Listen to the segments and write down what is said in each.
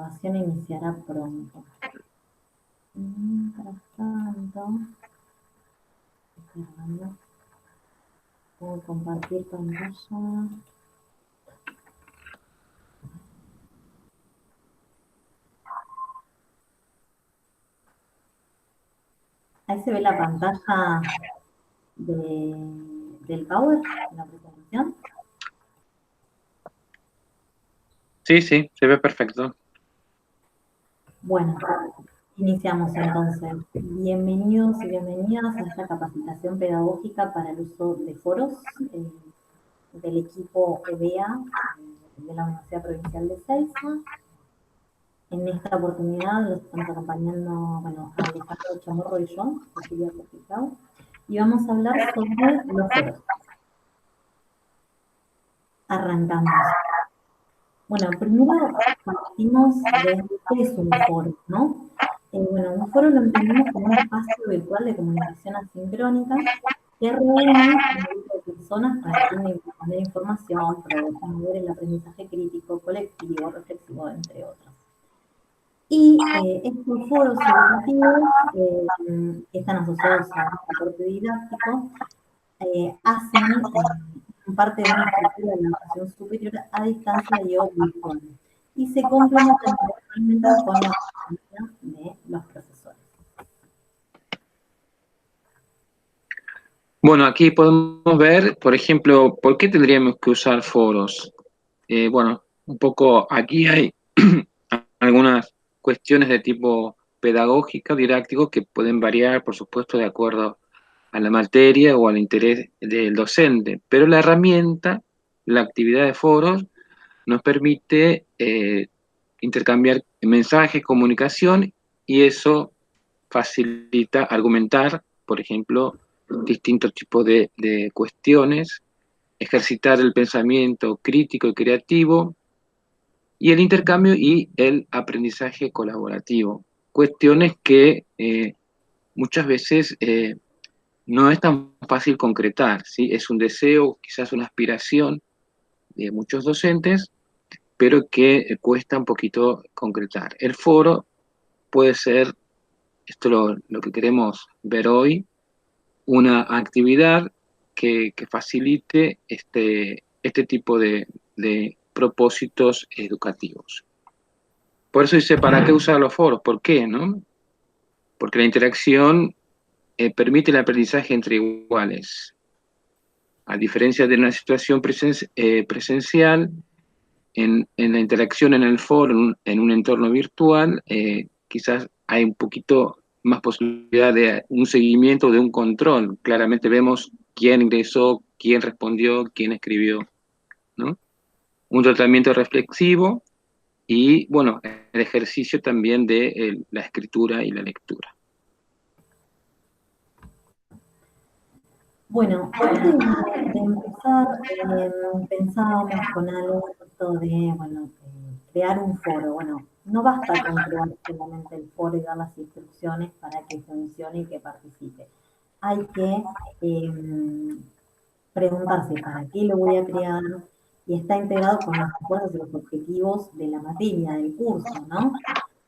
grabación iniciará pronto. Mientras tanto, cargando. Puedo compartir pantalla. Ahí se ve la pantalla del Power, de la presentación. Sí, sí, se ve perfecto. Bueno, iniciamos entonces. Bienvenidos y bienvenidas a esta capacitación pedagógica para el uso de foros del equipo EBEA de la Universidad Provincial de Ezeiza. En esta oportunidad los estamos acompañando, bueno, Alejandro Chamorro y yo, Cecilia Corticao, y vamos a hablar sobre los foros. Arrancamos. Bueno, primero partimos de qué es un foro, ¿no? Bueno, un foro lo entendemos como un espacio virtual de comunicación asincrónica que reúne a un grupo de personas para el fin de intercambiar información, promover el aprendizaje crítico, colectivo, reflexivo, entre otros. Y estos foros educativos que están asociados a un soporte didáctico hacen parte de una estructura de la educación superior a distancia y o virtual. Y se complementan directamente con la presencia de los profesores. Bueno, aquí podemos ver, por ejemplo, por qué tendríamos que usar foros. Bueno, un poco aquí hay algunas cuestiones de tipo pedagógico, didáctico, que pueden variar, por supuesto, de acuerdo a la materia o al interés del docente, pero la herramienta, la actividad de foros, nos permite intercambiar mensajes, comunicación, y eso facilita argumentar, por ejemplo, distintos tipos de cuestiones, ejercitar el pensamiento crítico y creativo, y el intercambio y el aprendizaje colaborativo. Cuestiones que muchas veces no es tan fácil concretar, ¿sí? Es un deseo, quizás una aspiración de muchos docentes, pero que cuesta un poquito concretar. El foro puede ser, esto lo que queremos ver hoy, una actividad que facilite este tipo de propósitos educativos. Por eso dice, ¿para qué usar los foros? ¿Por qué, no? Porque la interacción permite el aprendizaje entre iguales. A diferencia de una situación presencial, en la interacción en el foro, en un entorno virtual, quizás hay un poquito más posibilidad de un seguimiento, de un control. Claramente vemos quién ingresó, quién respondió, quién escribió, ¿no? Un tratamiento reflexivo y, bueno, el ejercicio también de la escritura y la lectura. Bueno, antes de empezar, pensábamos con algo esto de, bueno, crear un foro. Bueno, no basta con crear solamente el foro y dar las instrucciones para que funcione y que participe. Hay que preguntarse para qué lo voy a crear y está integrado con los acuerdos y los objetivos de la materia, del curso, ¿no?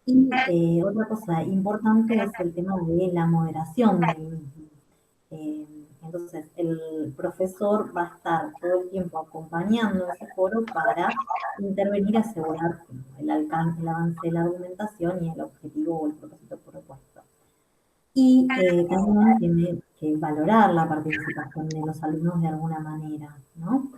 Y otra cosa importante es el tema de la moderación del mismo. Eh, entonces, el profesor va a estar todo el tiempo acompañando ese foro para intervenir y asegurar el alcance, el avance de la argumentación y el objetivo o el propósito propuesto. Y también tiene que valorar la participación de los alumnos de alguna manera, ¿no?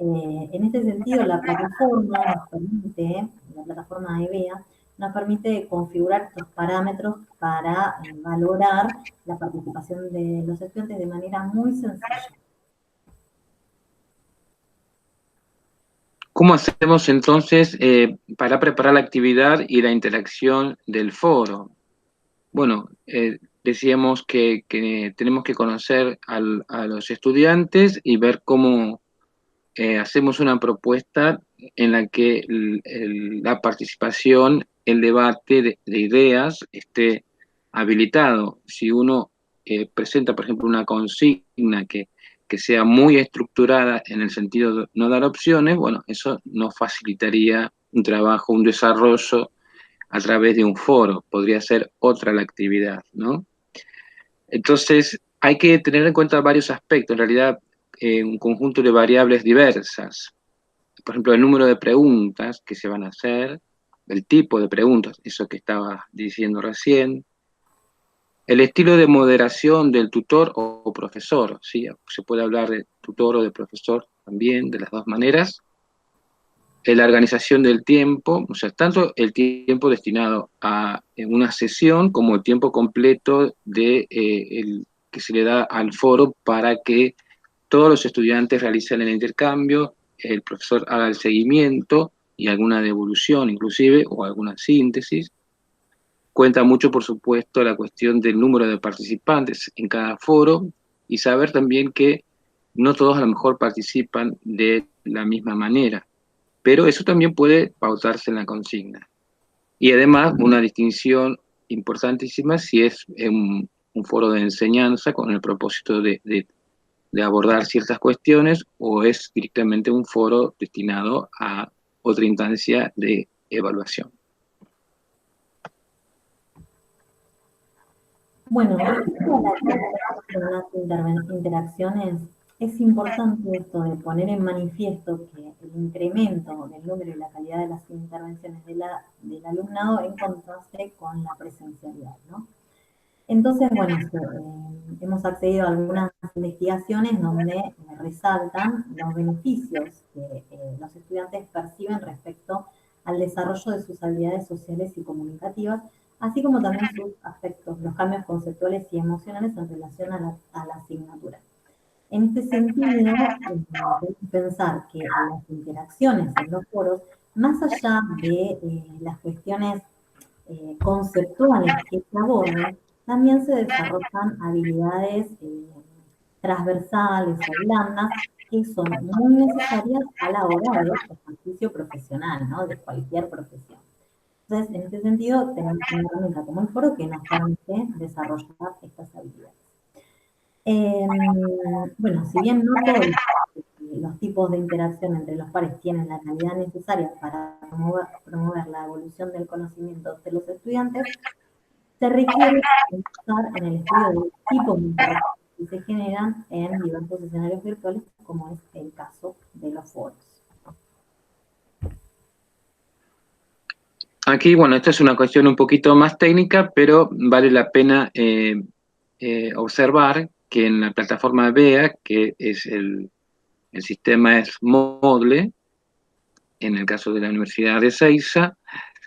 En este sentido, la plataforma nos permite, la plataforma de IBEA, nos permite configurar estos parámetros para valorar la participación de los estudiantes de manera muy sencilla. ¿Cómo hacemos entonces para preparar la actividad y la interacción del foro? Bueno, decíamos que tenemos que conocer a los estudiantes y ver cómo hacemos una propuesta en la que la participación, el debate de ideas esté habilitado. Si uno presenta, por ejemplo, una consigna que sea muy estructurada en el sentido de no dar opciones, bueno, eso nos facilitaría un trabajo, un desarrollo a través de un foro, podría ser otra la actividad, ¿no? Entonces, hay que tener en cuenta varios aspectos, en realidad, un conjunto de variables diversas. Por ejemplo, el número de preguntas que se van a hacer, el tipo de preguntas, eso que estaba diciendo recién, el estilo de moderación del tutor o profesor, ¿sí? Se puede hablar de tutor o de profesor también, de las dos maneras. La organización del tiempo, o sea, tanto el tiempo destinado a una sesión como el tiempo completo que se le da al foro para que todos los estudiantes realicen el intercambio, el profesor haga el seguimiento y alguna devolución inclusive, o alguna síntesis. Cuenta mucho, por supuesto, la cuestión del número de participantes en cada foro y saber también que no todos a lo mejor participan de la misma manera, pero eso también puede pautarse en la consigna. Y además, una distinción importantísima si es un foro de enseñanza con el propósito de abordar ciertas cuestiones o es directamente un foro destinado a otra instancia de evaluación. Bueno, respecto a la calidad de las interacciones, es importante esto de poner en manifiesto que el incremento del número y la calidad de las intervenciones del alumnado en contraste con la presencialidad, ¿no? Entonces, bueno, hemos accedido a algunas investigaciones donde resaltan los beneficios que los estudiantes perciben respecto al desarrollo de sus habilidades sociales y comunicativas, así como también sus aspectos, los cambios conceptuales y emocionales en relación a la asignatura. En este sentido, debemos pensar que las interacciones en los foros, más allá de las cuestiones conceptuales que se aborden, también se desarrollan habilidades transversales o blandas que son muy necesarias a la hora del ejercicio profesional, ¿no? De cualquier profesión. Entonces, en este sentido, tenemos una herramienta como el foro que nos permite desarrollar estas habilidades. Bueno, si bien no todos los tipos de interacción entre los pares tienen la calidad necesaria para promover la evolución del conocimiento de los estudiantes, se requiere pensar en el estudio de tipos de interacciones que se generan en diversos escenarios virtuales, como es el caso de los foros. Aquí, bueno, esta es una cuestión un poquito más técnica, pero vale la pena observar que en la plataforma BEA, que es el sistema es Moodle, en el caso de la Universidad de Ezeiza,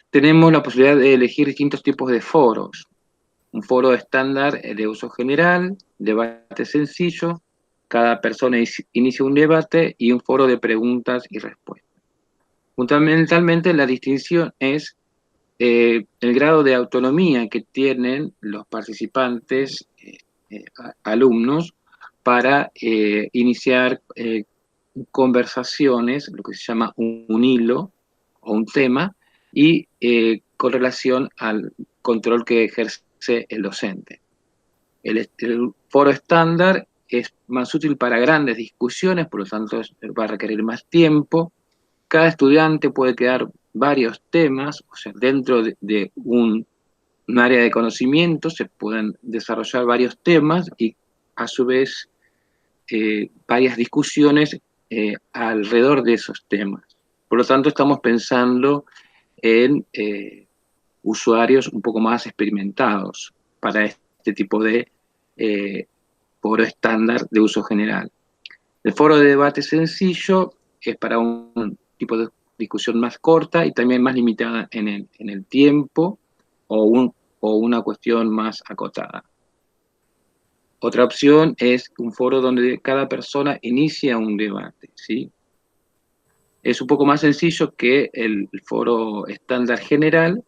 tenemos la posibilidad de elegir distintos tipos de foros. Un foro estándar de uso general, debate sencillo, cada persona inicia un debate y un foro de preguntas y respuestas. Fundamentalmente la distinción es el grado de autonomía que tienen los participantes, alumnos, para iniciar conversaciones, lo que se llama un hilo o un tema, y con relación al control que ejerce el docente. El foro estándar es más útil para grandes discusiones, por lo tanto va a requerir más tiempo. Cada estudiante puede crear varios temas, o sea, dentro de un área de conocimiento se pueden desarrollar varios temas y a su vez varias discusiones alrededor de esos temas. Por lo tanto, estamos pensando en usuarios un poco más experimentados para este tipo de foro estándar de uso general. El foro de debate sencillo es para un tipo de discusión más corta y también más limitada en el tiempo o una cuestión más acotada. Otra opción es un foro donde cada persona inicia un debate, ¿sí? Es un poco más sencillo que el foro estándar general,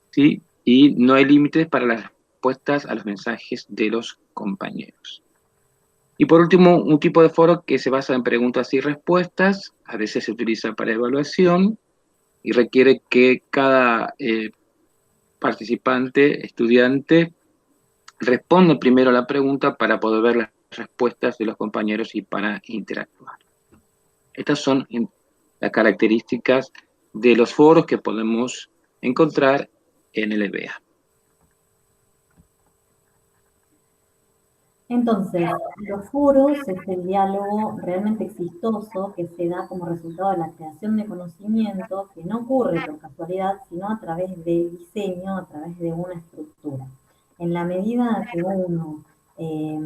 ¿sí? Y no hay límites para las respuestas a los mensajes de los compañeros. Y por último, un tipo de foro que se basa en preguntas y respuestas, a veces se utiliza para evaluación y requiere que cada participante, estudiante, responda primero a la pregunta para poder ver las respuestas de los compañeros y para interactuar. Estas son las características de los foros que podemos encontrar en el EBEA. Entonces, los foros es el diálogo realmente exitoso que se da como resultado de la creación de conocimiento, que no ocurre por casualidad, sino a través del diseño, a través de una estructura. En la medida que uno eh,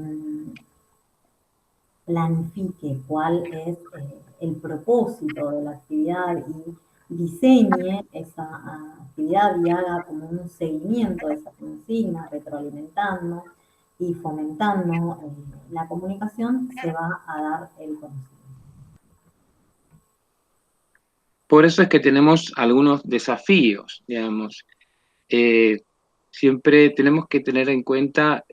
planifique cuál es el propósito de la actividad y diseñe esa actividad y haga como un seguimiento de esa consigna, retroalimentando y fomentando la comunicación, se va a dar el conocimiento. Por eso es que tenemos algunos desafíos, digamos. Siempre tenemos que tener en cuenta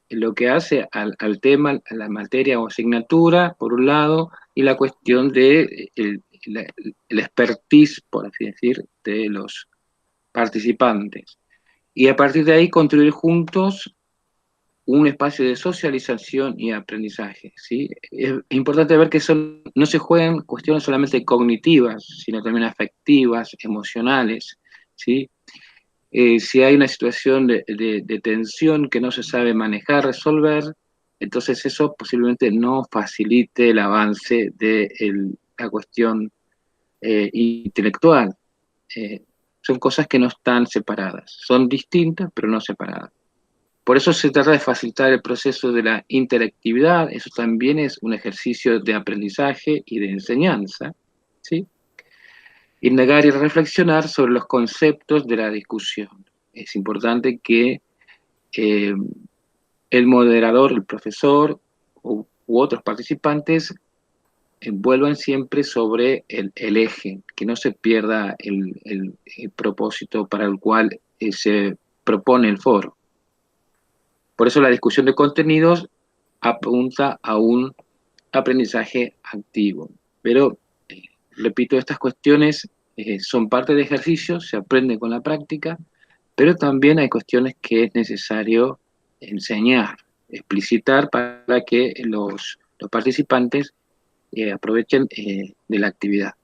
lo que hace al tema, a la materia o asignatura, por un lado, y la cuestión de el expertise, por así decir, de los participantes. Y a partir de ahí construir juntos un espacio de socialización y aprendizaje, ¿sí? Es importante ver que no se juegan cuestiones solamente cognitivas, sino también afectivas, emocionales, ¿sí? Si hay una situación de tensión que no se sabe manejar, resolver, entonces eso posiblemente no facilite el avance de la cuestión intelectual. Son cosas que no están separadas, son distintas pero no separadas. Por eso se trata de facilitar el proceso de la interactividad, eso también es un ejercicio de aprendizaje y de enseñanza, ¿sí? Indagar y reflexionar sobre los conceptos de la discusión. Es importante que eh, el moderador, el profesor u otros participantes vuelvan siempre sobre el eje, que no se pierda el propósito para el cual se propone el foro. Por eso la discusión de contenidos apunta a un aprendizaje activo. Pero, repito, estas cuestiones son parte de ejercicios, se aprende con la práctica, pero también hay cuestiones que es necesario enseñar, explicitar para que los participantes aprovechen de la actividad.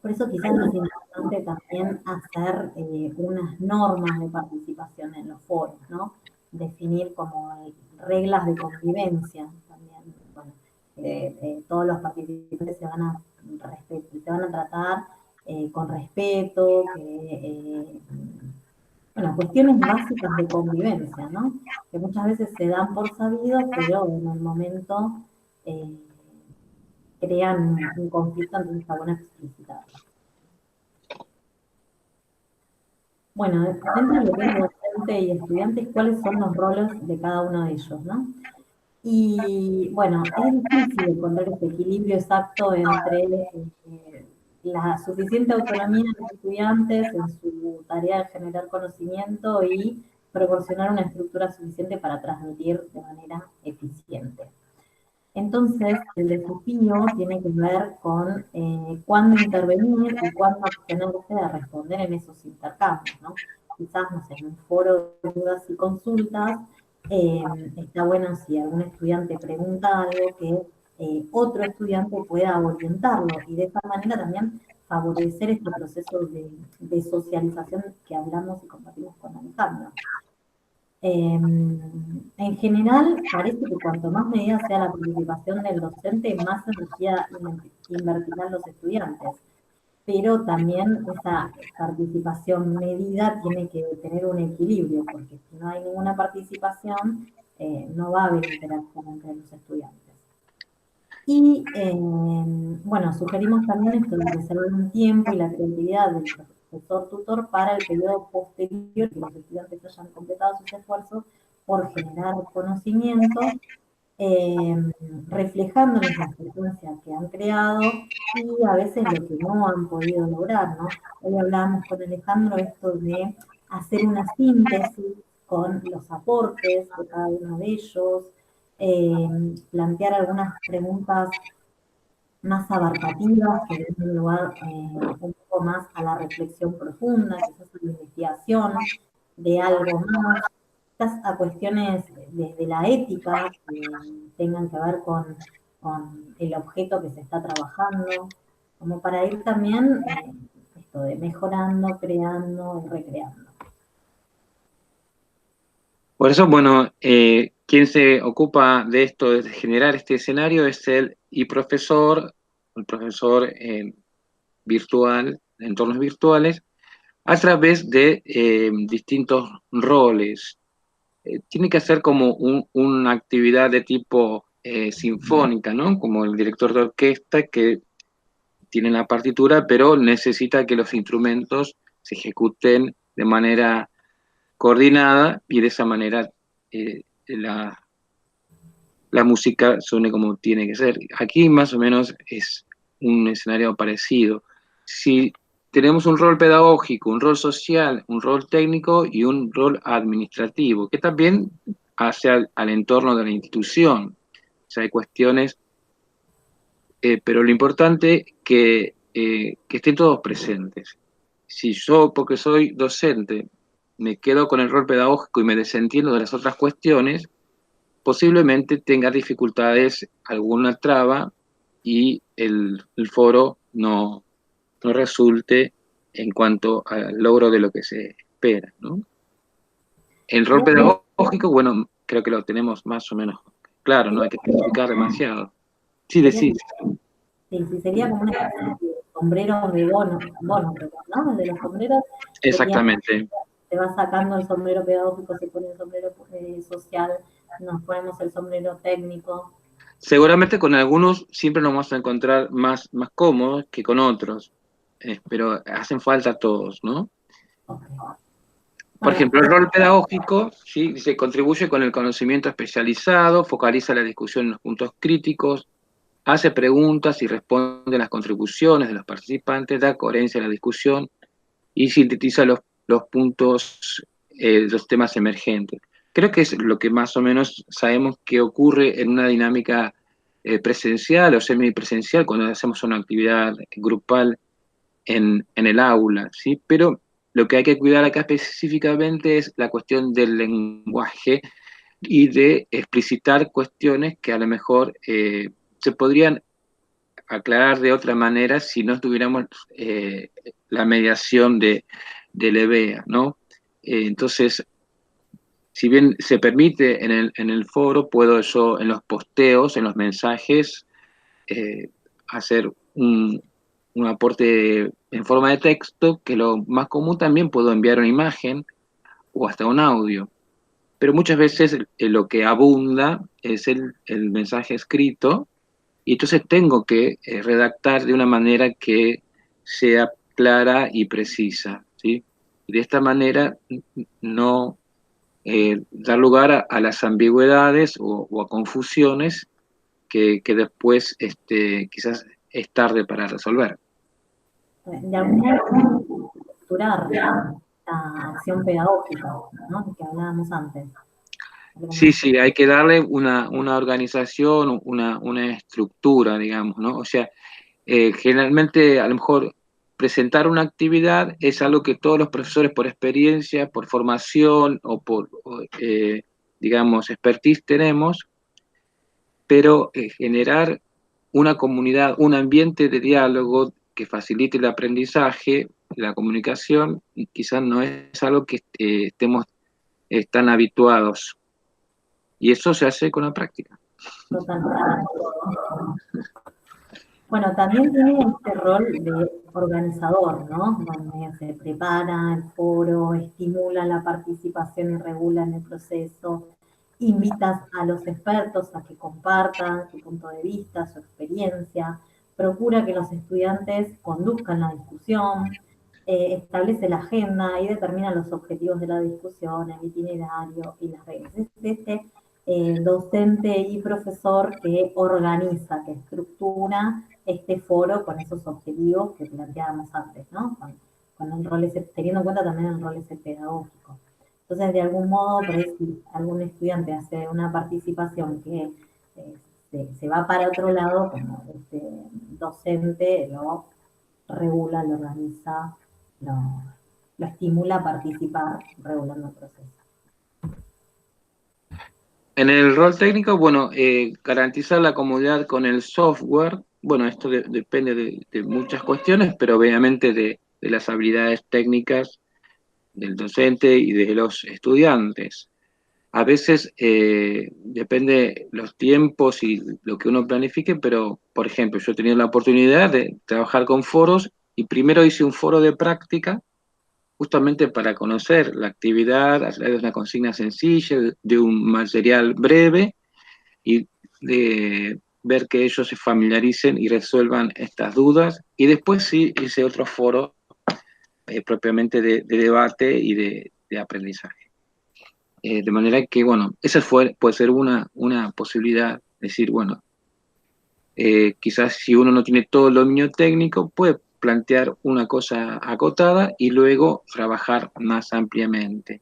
Por eso quizás es importante también hacer unas normas de participación en los foros, ¿no? Definir como reglas de convivencia también. Bueno, todos los participantes se van a tratar con respeto, bueno, cuestiones básicas de convivencia, ¿no? Que muchas veces se dan por sabidos, pero en el momento eh, crean un conflicto, entonces está bueno explicitarlo. Bueno, dentro de lo que es docente y estudiantes, ¿cuáles son los roles de cada uno de ellos, no? Y bueno, es difícil encontrar este equilibrio exacto entre la suficiente autonomía de los estudiantes en su tarea de generar conocimiento y proporcionar una estructura suficiente para transmitir de manera eficiente. Entonces, el desafío tiene que ver con cuándo intervenir y cuándo abstenerse de responder en esos intercambios, ¿no? Quizás, no sé, en un foro de dudas y consultas, está bueno si algún estudiante pregunta algo que otro estudiante pueda orientarlo y de esta manera también favorecer este proceso de socialización que hablamos y compartimos con Alejandro. En general, parece que cuanto más medida sea la participación del docente, más energía invertirán los estudiantes. Pero también esa participación medida tiene que tener un equilibrio, porque si no hay ninguna participación, no va a haber interacción entre los estudiantes. Y bueno, sugerimos también esto de reservar un tiempo y la creatividad del profesor tutor para el periodo posterior que los estudiantes hayan completado sus esfuerzos por generar conocimiento, reflejándoles la frecuencia que han creado y a veces lo que no han podido lograr, ¿no? Hoy hablábamos con Alejandro esto de hacer una síntesis con los aportes de cada uno de ellos, plantear algunas preguntas más abarcativas que den un lugar un poco más a la reflexión profunda, quizás a la investigación de algo más, quizás a cuestiones desde la ética que tengan que ver con el objeto que se está trabajando, como para ir también esto de mejorando, creando y recreando. Por eso, bueno, quien se ocupa de esto, de generar este escenario, es el profesor virtual, de entornos virtuales, a través de distintos roles. Tiene que hacer como una actividad de tipo sinfónica, ¿no? Como el director de orquesta que tiene la partitura, pero necesita que los instrumentos se ejecuten de manera coordinada y de esa manera la música suene como tiene que ser. Aquí más o menos es un escenario parecido. Si tenemos un rol pedagógico, un rol social, un rol técnico y un rol administrativo, que también hace al entorno de la institución. O sea, hay cuestiones, pero lo importante que estén todos presentes. Si yo, porque soy docente, me quedo con el rol pedagógico y me desentiendo de las otras cuestiones, posiblemente tenga dificultades, alguna traba, y el foro no resulte en cuanto al logro de lo que se espera, ¿no? El rol pedagógico, bueno, creo que lo tenemos más o menos claro, no hay que especificar demasiado. Sí, Sería, decís. sí, sí, sería como una especie de sombreros de bono, perdón, ¿no? El de los sombreros sería, Exactamente. se va sacando el sombrero pedagógico, se pone el sombrero social, nos ponemos el sombrero técnico. Seguramente con algunos siempre nos vamos a encontrar más cómodos que con otros, pero hacen falta todos, ¿no? Okay. Por Bueno, ejemplo, el rol pedagógico, ¿sí? Se contribuye con el conocimiento especializado, focaliza la discusión en los puntos críticos, hace preguntas y responde a las contribuciones de los participantes, da coherencia a la discusión y sintetiza los puntos, los temas emergentes. Creo que es lo que más o menos sabemos que ocurre en una dinámica presencial o semipresencial cuando hacemos una actividad grupal en el aula, ¿sí? Pero lo que hay que cuidar acá específicamente es la cuestión del lenguaje y de explicitar cuestiones que a lo mejor se podrían aclarar de otra manera si no tuviéramos la mediación del EBEA, ¿no? Entonces, si bien se permite en el foro, puedo yo en los posteos, en los mensajes, eh, hacer un aporte en forma de texto, que lo más común también puedo enviar una imagen o hasta un audio. Pero muchas veces lo que abunda es el mensaje escrito y entonces tengo que redactar de una manera que sea clara y precisa, ¿sí? Y de esta manera no dar lugar a las ambigüedades o a confusiones que después quizás es tarde para resolver. de algún modo estructurar la acción pedagógica, ¿no? Que hablábamos antes. Algo Sí, más. sí, hay que darle una organización, una estructura, digamos, ¿no? O sea, generalmente a lo mejor presentar una actividad es algo que todos los profesores por experiencia, por formación digamos, expertise tenemos, pero generar una comunidad, un ambiente de diálogo que facilite el aprendizaje, la comunicación, y quizás no es algo que estemos tan habituados. Y eso se hace con la práctica. Totalmente. Bueno, también tiene este rol de organizador, ¿no? Donde se prepara el foro, estimula la participación y regula en el proceso, invitas a los expertos a que compartan su punto de vista, su experiencia, procura que los estudiantes conduzcan la discusión, establece la agenda y determina los objetivos de la discusión, el itinerario y las reglas. Es este docente y profesor que organiza, que estructura este foro con esos objetivos que planteábamos antes, ¿no? Con el rol ese, teniendo en cuenta también el rol ese pedagógico. Entonces, de algún modo, por ahí, si algún estudiante hace una participación que se va para otro lado, como este docente lo regula, lo organiza, lo estimula a participar regulando el proceso. En el rol técnico, bueno, garantizar la comodidad con el software, bueno, esto depende de muchas cuestiones, pero obviamente de las habilidades técnicas del docente y de los estudiantes. A veces depende los tiempos y lo que uno planifique, pero, por ejemplo, yo he tenido la oportunidad de trabajar con foros y primero hice un foro de práctica justamente para conocer la actividad a través de una consigna sencilla, de un material breve y de ver que ellos se familiaricen y resuelvan estas dudas. Y después sí hice otro foro propiamente de debate y de aprendizaje. De manera que, bueno, esa puede ser una posibilidad, decir, bueno, quizás si uno no tiene todo el dominio técnico, puede plantear una cosa acotada y luego trabajar más ampliamente.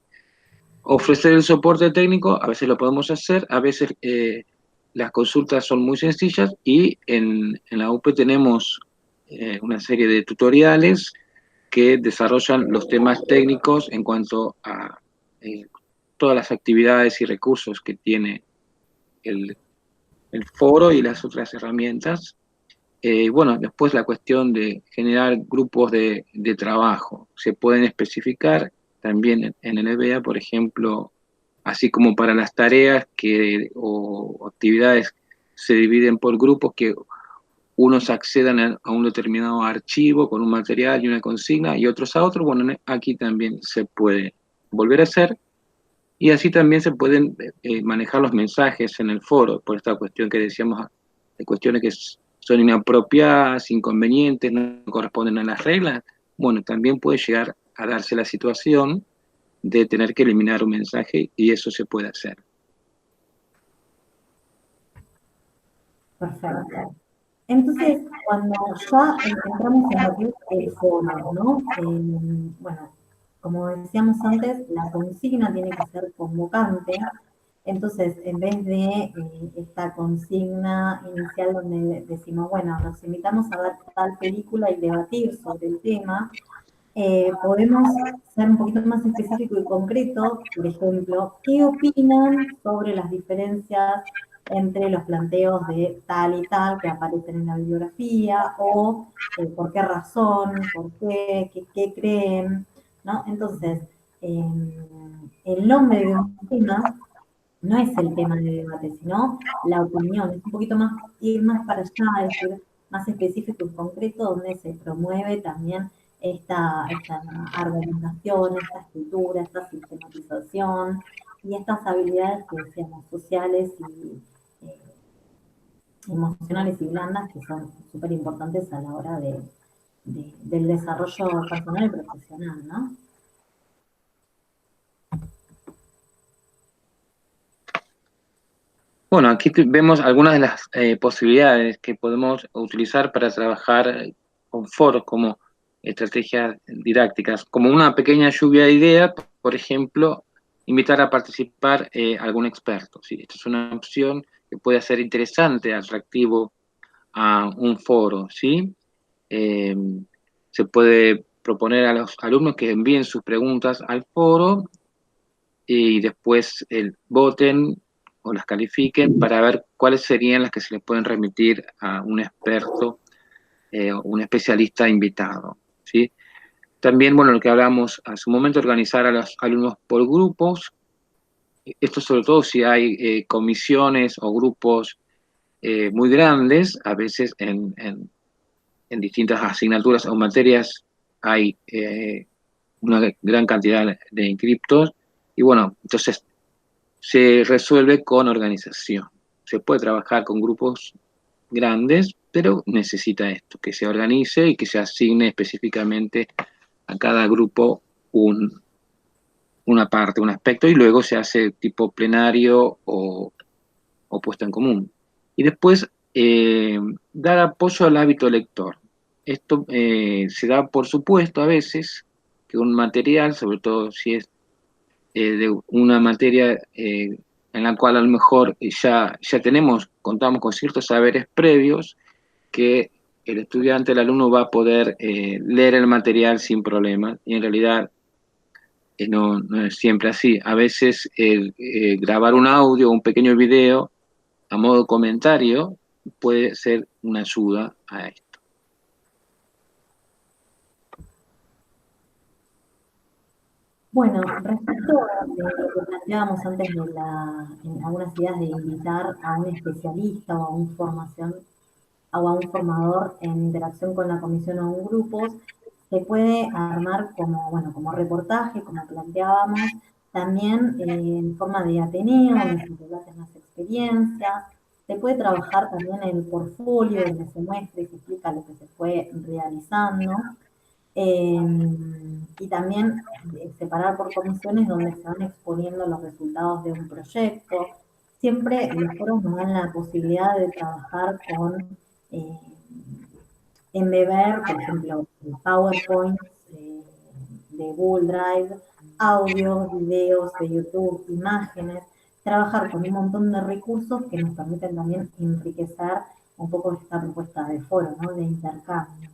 Ofrecer el soporte técnico, a veces lo podemos hacer, a veces las consultas son muy sencillas y en la UP tenemos una serie de tutoriales que desarrollan los temas técnicos en cuanto a eh, todas las actividades y recursos que tiene el, el foro y las otras herramientas. Bueno, después la cuestión de generar grupos de trabajo. Se pueden especificar también en el EBA, por ejemplo, así como para las tareas o actividades se dividen por grupos que unos accedan a un determinado archivo con un material y una consigna y otros a otro. Bueno, aquí también se puede volver a hacer y así también se pueden manejar los mensajes en el foro, por esta cuestión que decíamos, de cuestiones que son inapropiadas, inconvenientes, no corresponden a las reglas. Bueno, también puede llegar a darse la situación de tener que eliminar un mensaje y eso se puede hacer. Perfecto. Entonces, cuando ya entramos en lo que es el foro, ¿no? Bueno, como decíamos antes, la consigna tiene que ser convocante. Entonces, en vez de esta consigna inicial donde decimos, bueno, nos invitamos a ver tal película y debatir sobre el tema, podemos ser un poquito más específico y concreto, por ejemplo, ¿qué opinan sobre las diferencias entre los planteos de tal y tal que aparecen en la bibliografía? O por qué razón, por qué, qué creen, ¿no? Entonces, el nombre de un tema no es el tema de debate, sino la opinión. Es un poquito más, ir más para allá, es decir, más específico y concreto, donde se promueve también esta argumentación, esta escritura, esta sistematización y estas habilidades que decíamos, sociales y emocionales y blandas, que son súper importantes a la hora del desarrollo personal y profesional, ¿no? Bueno, aquí vemos algunas de las posibilidades que podemos utilizar para trabajar con foros como estrategias didácticas, como una pequeña lluvia de ideas, por ejemplo, invitar a participar algún experto. ¿Sí? Esta es una opción que puede ser interesante, atractivo a un foro. ¿Sí? Eh, Se puede proponer a los alumnos que envíen sus preguntas al foro y después voten o las califiquen para ver cuáles serían las que se les pueden remitir a un experto o un especialista invitado, ¿sí? También, bueno, lo que hablamos hace un momento, organizar a los alumnos por grupos, esto sobre todo si hay comisiones o grupos muy grandes, a veces en distintas asignaturas o materias hay una gran cantidad de inscriptos, y bueno, entonces se resuelve con organización. Se puede trabajar con grupos grandes, pero necesita esto, que se organice y que se asigne específicamente a cada grupo una parte, un aspecto, y luego se hace tipo plenario o puesta en común. Y después, dar apoyo al hábito lector. Esto se da por supuesto a veces que un material, sobre todo si es de una materia en la cual a lo mejor ya contamos con ciertos saberes previos, que el estudiante, el alumno va a poder leer el material sin problema, y en realidad no es siempre así. A veces grabar un audio o un pequeño video a modo comentario puede ser una ayuda a esto. Bueno, respecto de lo que planteábamos antes de en algunas ideas de invitar a un especialista o a un formación o a un formador en interacción con la comisión o un grupo, se puede armar como, bueno, como reportaje, como planteábamos, también en forma de ateneo, donde se relaten las experiencias. Se puede trabajar también el portfolio, donde se muestra y se explica lo que se fue realizando. Y también separar por comisiones donde se van exponiendo los resultados de un proyecto. Siempre los foros nos dan la posibilidad de trabajar con eh, embeber, por ejemplo, PowerPoints de Google Drive, audios, videos de YouTube, imágenes, trabajar con un montón de recursos que nos permiten también enriquecer un poco esta propuesta de foro, ¿no? De intercambio.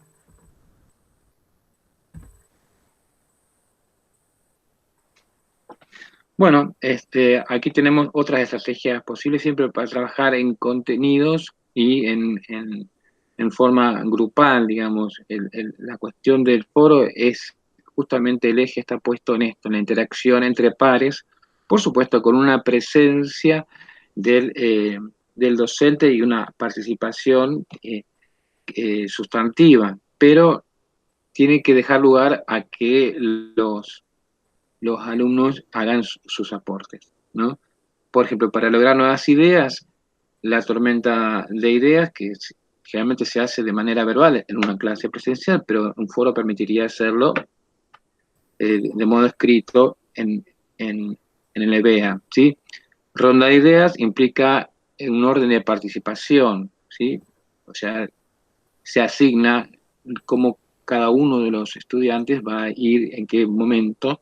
Bueno, aquí tenemos otras estrategias posibles siempre para trabajar en contenidos y en forma grupal, digamos. La cuestión del foro es justamente el eje está puesto en esto, en la interacción entre pares, por supuesto con una presencia del docente y una participación sustantiva, pero tiene que dejar lugar a que los alumnos hagan sus aportes, ¿no? Por ejemplo, para lograr nuevas ideas, la tormenta de ideas, generalmente se hace de manera verbal en una clase presencial, pero un foro permitiría hacerlo de modo escrito en el EBEA, ¿sí? Ronda de ideas implica un orden de participación, ¿sí? O sea, se asigna cómo cada uno de los estudiantes va a ir en qué momento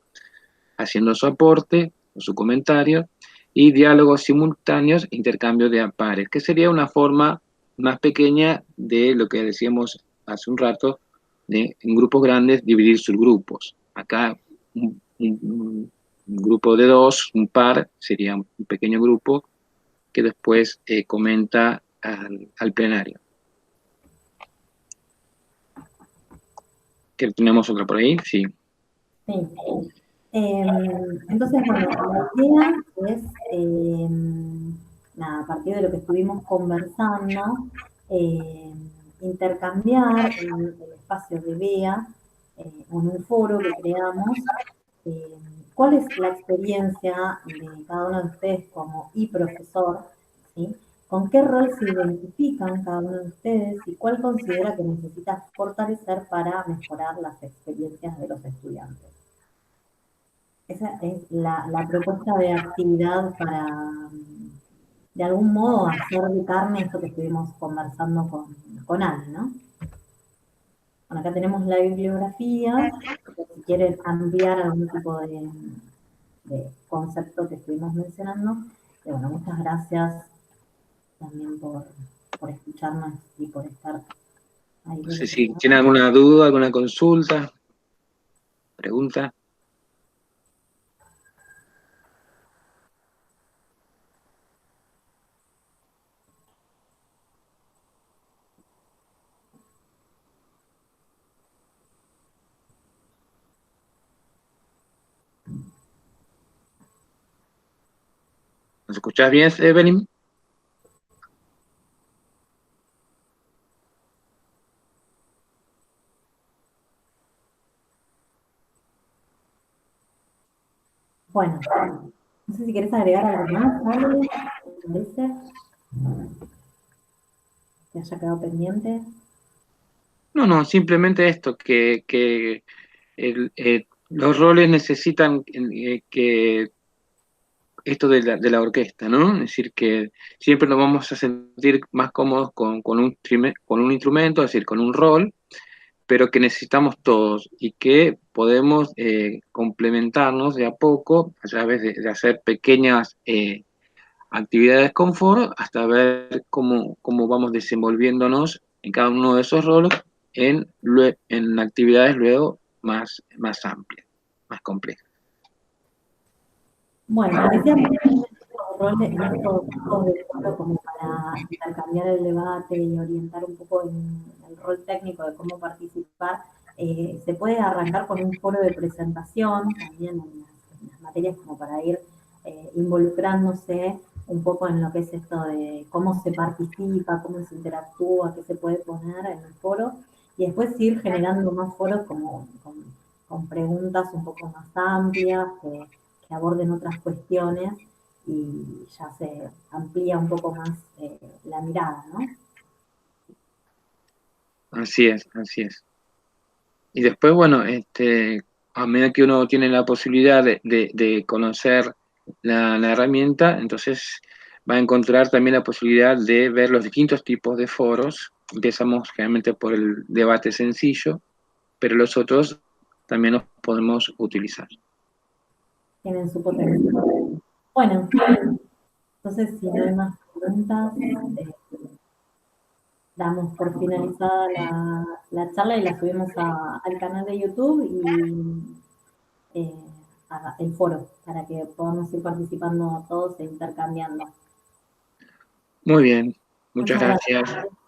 haciendo su aporte o su comentario, y diálogos simultáneos, intercambio de pares, que sería una forma más pequeña de lo que decíamos hace un rato, de en grupos grandes dividir sus grupos. Acá un grupo de dos, un par, sería un pequeño grupo que después comenta al plenario. ¿Que tenemos otra por ahí? Sí. Sí. Entonces, bueno, la idea es, nada, a partir de lo que estuvimos conversando, eh, intercambiar en el espacio de BEA, en un foro que creamos, eh, cuál es la experiencia de cada uno de ustedes como y profesor, ¿sí? ¿Con qué rol se identifican cada uno de ustedes y cuál considera que necesita fortalecer para mejorar las experiencias de los estudiantes? Esa es la propuesta de actividad para, de algún modo, hacer de carne esto que estuvimos conversando con Ale, ¿no? Bueno, acá tenemos la bibliografía, si quieren ampliar algún tipo de concepto que estuvimos mencionando. Y bueno, muchas gracias también por escucharnos y por estar ahí No del sé otro si lado. tiene alguna duda, alguna consulta, pregunta. ¿Nos escuchás bien, Evelyn? Bueno, no sé si quieres agregar algo más, Ale, ¿te parece? Que haya quedado pendiente. No, no, simplemente esto, que los roles necesitan que esto de la orquesta, ¿no? Es decir, que siempre nos vamos a sentir más cómodos con un instrumento, es decir, con un rol, pero que necesitamos todos y que podemos complementarnos de a poco a través de hacer pequeñas actividades con foro hasta ver cómo vamos desenvolviéndonos en cada uno de esos roles en actividades luego más amplias, más complejas. Bueno, decíamos que en estos tipos de foro como para intercambiar el debate y orientar un poco en el rol técnico de cómo participar, se puede arrancar con un foro de presentación también en las materias como para ir involucrándose un poco en lo que es esto de cómo se participa, cómo se interactúa, qué se puede poner en el foro, y después ir generando más foros como con preguntas un poco más amplias, que aborden otras cuestiones, y ya se amplía un poco más la mirada, ¿no? Así es, así es. Y después, bueno, a medida que uno tiene la posibilidad de conocer la herramienta, entonces va a encontrar también la posibilidad de ver los distintos tipos de foros. Empezamos generalmente por el debate sencillo, pero los otros también los podemos utilizar. Tienen su potencia. Bueno, entonces si no hay más preguntas, eh, damos por finalizada la charla y la subimos al canal de YouTube y el foro para que podamos ir participando todos e intercambiando. Muy bien, muchas Muchas gracias. gracias.